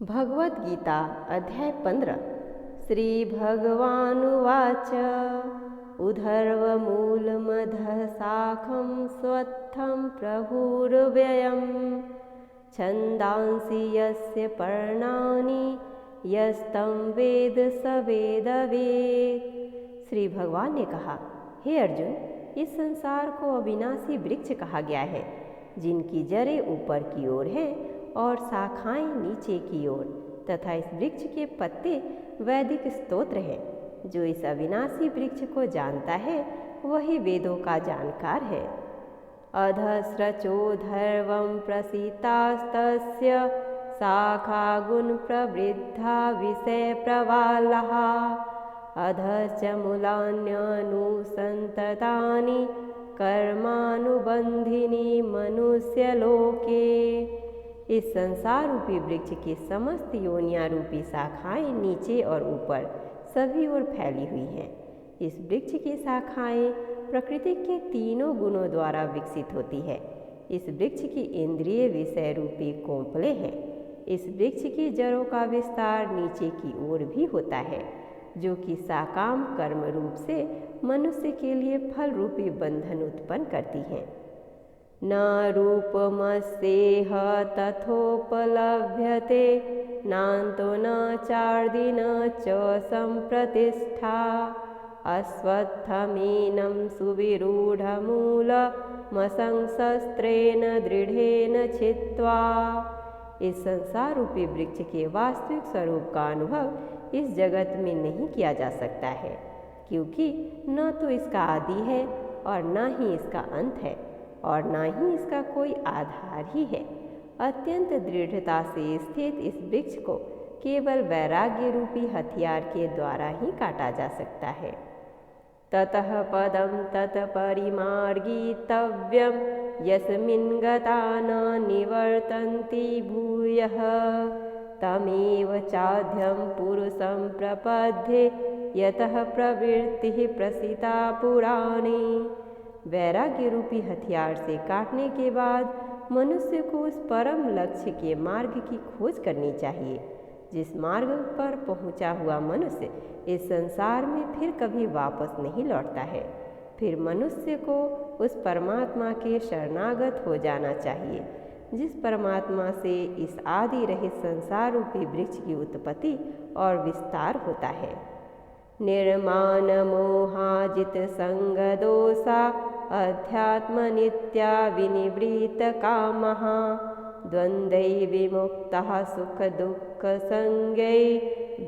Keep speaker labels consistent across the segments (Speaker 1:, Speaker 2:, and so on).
Speaker 1: भगवद गीता अध्याय 15 श्री भगवानुवाच उधर्वमूलमधः शाखं स्वत्थं प्रभुर्व्ययं छन्दांसि यस्य पर्णानि यस्तं वेद स वेदवेत्। श्री भगवान ने कहा, हे अर्जुन, इस संसार को अविनाशी वृक्ष कहा गया है, जिनकी जड़ें ऊपर की ओर है और शाखाएं नीचे की ओर, तथा इस वृक्ष के पत्ते वैदिक स्तोत्र हैं। जो इस अविनाशी वृक्ष को जानता है वही वेदों का जानकार है। अधस्रचोधर्वं प्रसितास्तस्य शाखा गुण प्रवृद्धा विषय प्रवालाः अधश्च मूलान्यनुसन्ततानि कर्मानुबन्धिनी मनुष्यलोके। इस संसार रूपी वृक्ष की समस्त योनियां रूपी शाखाएं नीचे और ऊपर सभी ओर फैली हुई हैं। इस वृक्ष की शाखाएं प्रकृति के तीनों गुणों द्वारा विकसित होती है। इस वृक्ष की इंद्रिय विषय रूपी कोंपले हैं। इस वृक्ष की जड़ों का विस्तार नीचे की ओर भी होता है, जो कि साकाम कर्म रूप से मनुष्य के लिए फल रूपी बंधन उत्पन्न करती हैं। न रूपमस्येह तथोपलभ्यते नान्तो न चार्दि न च सम्प्रतिष्ठा अश्वत्थमेनं सुविरूढमूलमसंशस्त्रेण दृढ़ेन छित्त्वा। इस संसार रूपी वृक्ष के वास्तविक स्वरूप का अनुभव इस जगत में नहीं किया जा सकता है, क्योंकि न तो इसका आदि है और न ही इसका अंत है और न ही इसका कोई आधार ही है। अत्यंत दृढ़ता से स्थित इस वृक्ष को केवल वैराग्य रूपी हथियार के द्वारा ही काटा जा सकता है। ततः पदं तत्परिमार्गितव्यं यस्मिन् गता न निवर्तन्ति भूयः तमेव चाद्यं पुरुषं प्रपद्ये यतः प्रवृत्तिः प्रसिता पुराणे। वैराग्य रूपी हथियार से काटने के बाद मनुष्य को उस परम लक्ष्य के मार्ग की खोज करनी चाहिए, जिस मार्ग पर पहुंचा हुआ मनुष्य इस संसार में फिर कभी वापस नहीं लौटता है। फिर मनुष्य को उस परमात्मा के शरणागत हो जाना चाहिए, जिस परमात्मा से इस आदि रहित संसार रूपी वृक्ष की उत्पत्ति और विस्तार होता है। निर्माण मोहाजित संग दोषा अध्यात्म नित्या विनिवृत कामः द्वंद्वै विमुक्तः सुख दुःख संगै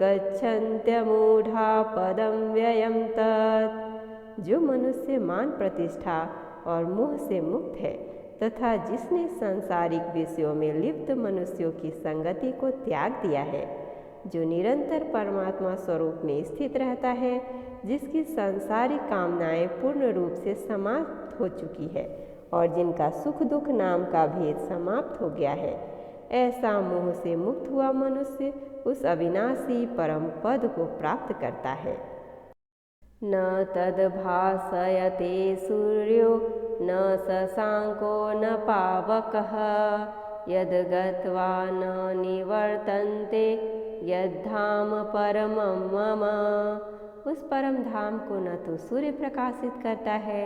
Speaker 1: गच्छन्त्यमूढ़ा पदं व्ययं तत्। जो मनुष्य मान प्रतिष्ठा और मोह से मुक्त है तथा जिसने सांसारिक विषयों में लिप्त मनुष्यों की संगति को त्याग दिया है, जो निरंतर परमात्मा स्वरूप में स्थित रहता है, जिसकी सांसारिक कामनाएं पूर्ण रूप से समाप्त हो चुकी है और जिनका सुख दुख नाम का भेद समाप्त हो गया है, ऐसा मोह से मुक्त हुआ मनुष्य उस अविनाशी परम पद को प्राप्त करता है। न तद्भासयते सूर्यो न शशांको न पावकः यद्गत्वा न निवर्तन्ते यद्धाम परमं मम। उस परम धाम को न तो सूर्य प्रकाशित करता है,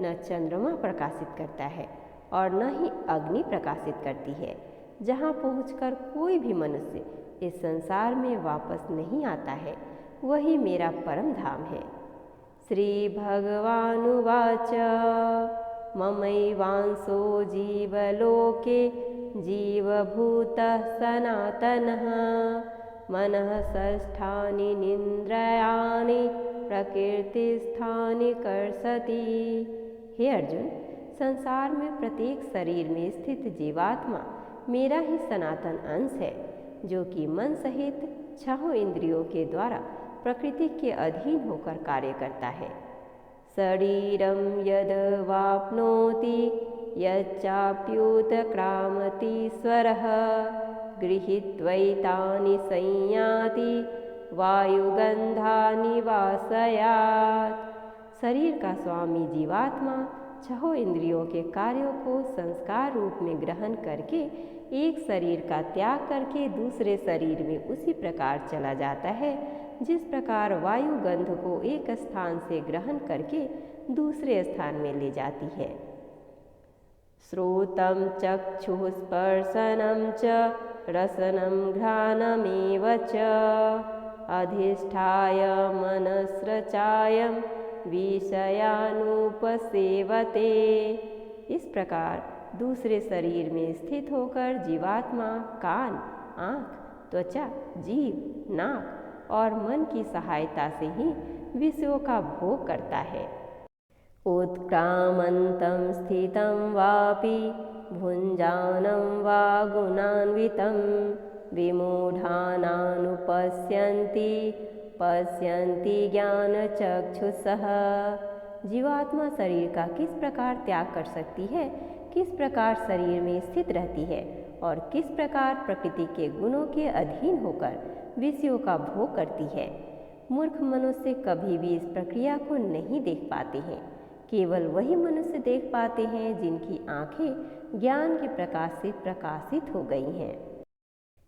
Speaker 1: न चंद्रमा प्रकाशित करता है और न ही अग्नि प्रकाशित करती है, जहाँ पहुंचकर कोई भी मनुष्य इस संसार में वापस नहीं आता है, वही मेरा परम धाम है। श्री भगवानुवाच ममैवांसो जीवलोके जीवभूतः सनातनः मनः षष्ठानि निन्द्रियाणि प्रकृतिस्थानि कर्षति। हे अर्जुन, संसार में प्रत्येक शरीर में स्थित जीवात्मा मेरा ही सनातन अंश है, जो कि मन सहित 6 इंद्रियों के द्वारा प्रकृति के अधीन होकर कार्य करता है। शरीरं यद् वाप्नोति यच्चाप्युत्क्रामतीश्वरः गृहीत्वैतानि संयाति वायुगंधानि वासयात्। शरीर का स्वामी जीवात्मा छहों इंद्रियों के कार्यों को संस्कार रूप में ग्रहण करके एक शरीर का त्याग करके दूसरे शरीर में उसी प्रकार चला जाता है जिस प्रकार वायु गंध को एक स्थान से ग्रहण करके दूसरे स्थान में ले जाती है। श्रोतं चक्षुः स्पर्शनं च रसनं घ्राणमेव च अधिष्ठाय मनस्रचायं विषयानुपसेवते। इस प्रकार दूसरे शरीर में स्थित होकर जीवात्मा कान, आँख, त्वचा, जीव, नाक और मन की सहायता से ही विषयों का भोग करता है। उत्क्रामन्तं स्थितं वापि भुञ्जानं वा गुणान्वितं पश्यन्ति ज्ञानचक्षुषः। जीवात्मा शरीर का किस प्रकार त्याग कर सकती है, किस प्रकार शरीर में स्थित रहती है और किस प्रकार प्रकृति के गुणों के अधीन होकर विषयों का भोग करती है। मूर्ख मनुष्य कभी भी इस प्रक्रिया को नहीं देख पाते हैं। केवल वही मनुष्य देख पाते हैं जिनकी आंखें ज्ञान के प्रकाश से प्रकाशित हो गई हैं।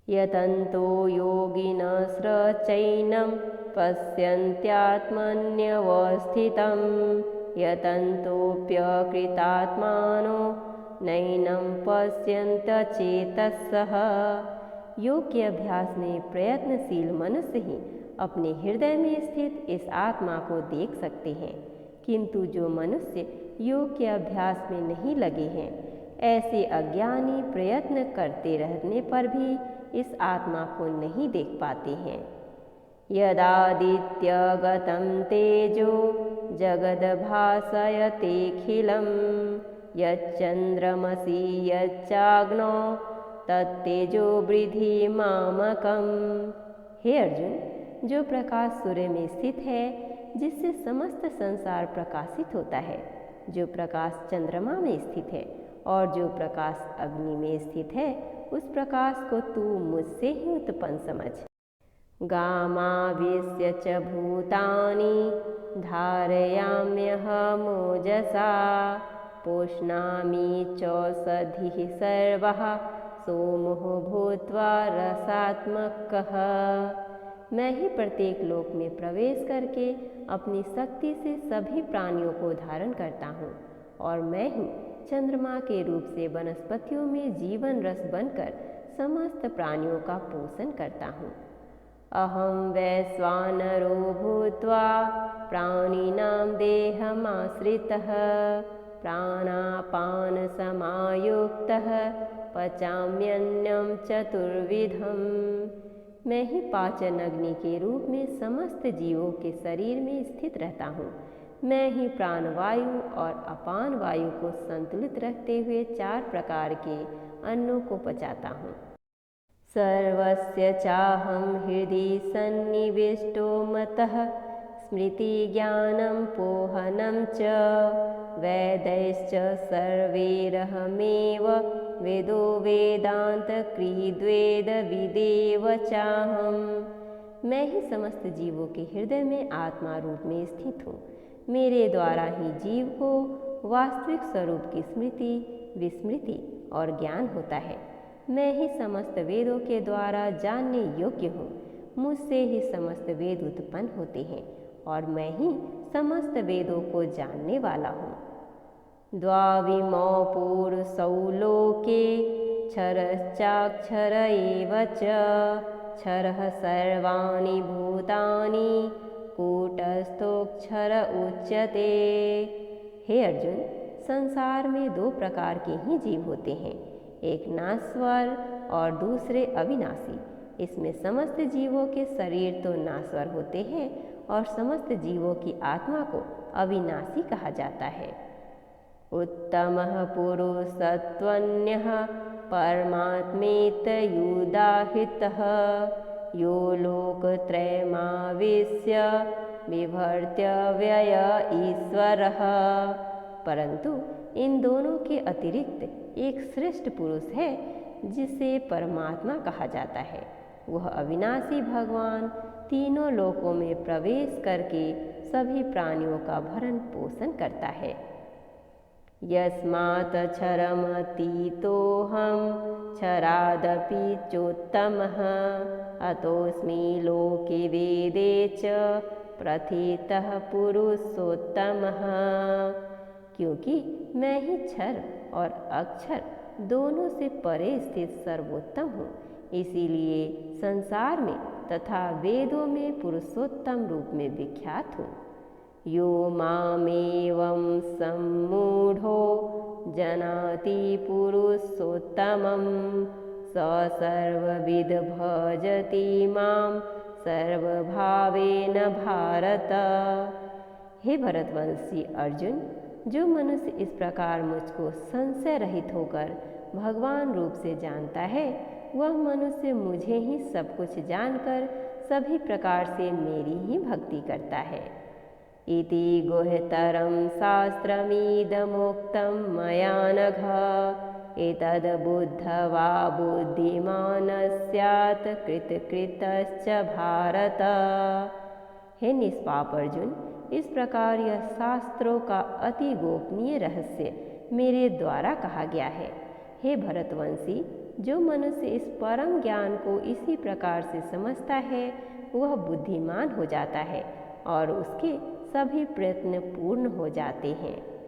Speaker 1: यतन्तो योगिनस्रचैनं पश्यन्त्यात्मन्यवस्थितं यतन्तोऽप्यकृतात्मानो नैनं पश्यन्त चेतसः। योग के अभ्यास में प्रयत्नशील मनुष्य ही अपने हृदय में स्थित इस आत्मा को देख सकते हैं, किंतु जो मनुष्य योग के अभ्यास में नहीं लगे हैं, ऐसे अज्ञानी प्रयत्न करते रहने पर भी इस आत्मा को नहीं देख पाते हैं। यदादित्यगतं तेजो जगद्भासयतेऽखिलं यच्चन्द्रमसि यच्चाग्नौ तत्तेजो वृद्धि मामकम्। हे अर्जुन, जो प्रकाश सूर्य में स्थित है जिससे समस्त संसार प्रकाशित होता है, जो प्रकाश चंद्रमा में स्थित है और जो प्रकाश अग्नि में स्थित है, उस प्रकाश को तू मुझसे ही उत्पन्न समझ। गामाविश्य च भूतानि धारयाम्यहमोजसा पुष्णामि चौषधिः सर्वः सोमो भूत्वा रसात्मकः। मैं ही प्रत्येक लोक में प्रवेश करके अपनी शक्ति से सभी प्राणियों को धारण करता हूँ और मैं ही चंद्रमा के रूप से वनस्पतियों में जीवन रस बनकर समस्त प्राणियों का पोषण करता हूँ। अहं वैश्वानरो भूत्वा प्राणिनां देहमाश्रितः प्राणापान समायुक्तः पचाम्यन्नं चतुर्विधम्। मैं ही पाचन अग्नि के रूप में समस्त जीवों के शरीर में स्थित रहता हूँ। मैं ही प्राणवायु और अपान वायु को संतुलित रखते हुए 4 प्रकार के अन्नों को पचाता हूँ। सर्वस्य चाहं हृदि सन्निविष्टो मतः स्मृति ज्ञानं पोहनं च वेदैश्च सर्वैरहमेव वेदो वेदान्तकृद्वेद विदेव चाहम्। मैं ही समस्त जीवों के हृदय में आत्मा रूप में स्थित हूँ। मेरे द्वारा ही जीव को वास्तविक स्वरूप की स्मृति, विस्मृति और ज्ञान होता है। मैं ही समस्त वेदों के द्वारा जानने योग्य हूँ। मुझसे ही समस्त वेद उत्पन्न होते हैं और मैं ही समस्त वेदों को जानने वाला हूँ। द्वाविमौ पुरुषौ लोके क्षरश्चाक्षर एव च क्षरः सर्वाणि भूतानि कूटस्थोऽक्षर उच्यते। हे अर्जुन, संसार में 2 प्रकार के ही जीव होते हैं, एक नाश्वर और दूसरे अविनाशी। इसमें समस्त जीवों के शरीर तो नाश्वर होते हैं और समस्त जीवों की आत्मा को अविनाशी कहा जाता है। उत्तमः पुरुषस्त्वन्यः परमात्मेत्युदाहृतः यो लोकत्रयमाविश्य बिभर्त्य व्यय ईश्वरः। परंतु इन दोनों के अतिरिक्त एक श्रेष्ठ पुरुष है जिसे परमात्मा कहा जाता है। वह अविनाशी भगवान तीनों लोकों में प्रवेश करके सभी प्राणियों का भरण पोषण करता है। यस्मात् क्षरमतीतोऽहं क्षरादपि चोत्तमः अतोऽस्मि लोके वेदे च प्रथितः पुरुषोत्तमः। क्योंकि मैं ही क्षर और अक्षर दोनों से परे स्थित सर्वोत्तम हूँ, इसीलिए संसार में तथा वेदों में पुरुषोत्तम रूप में विख्यात हूँ। यो मामेवं सम्मूढ़ो जनाति पुरुषोत्तमं स सर्वविद भजति मां सर्वभावेन भारत। हे भरतवंशी अर्जुन, जो मनुष्य इस प्रकार मुझको संशय रहित होकर भगवान रूप से जानता है, वह मनुष्य मुझे ही सब कुछ जानकर सभी प्रकार से मेरी ही भक्ति करता है। इति गुह्यतरं शास्त्रमिदमुक्तं मया नघ, एतद्बुद्ध्वा बुद्धिमान् स्यात् कृतकृतश्च भारत। हे निष्पाप अर्जुन, इस प्रकार यह शास्त्रों का अति गोपनीय रहस्य मेरे द्वारा कहा गया है। हे भरतवंशी, जो मनुष्य इस परम ज्ञान को इसी प्रकार से समझता है, वह बुद्धिमान हो जाता है और उसके सभी प्रयत्न पूर्ण हो जाते हैं।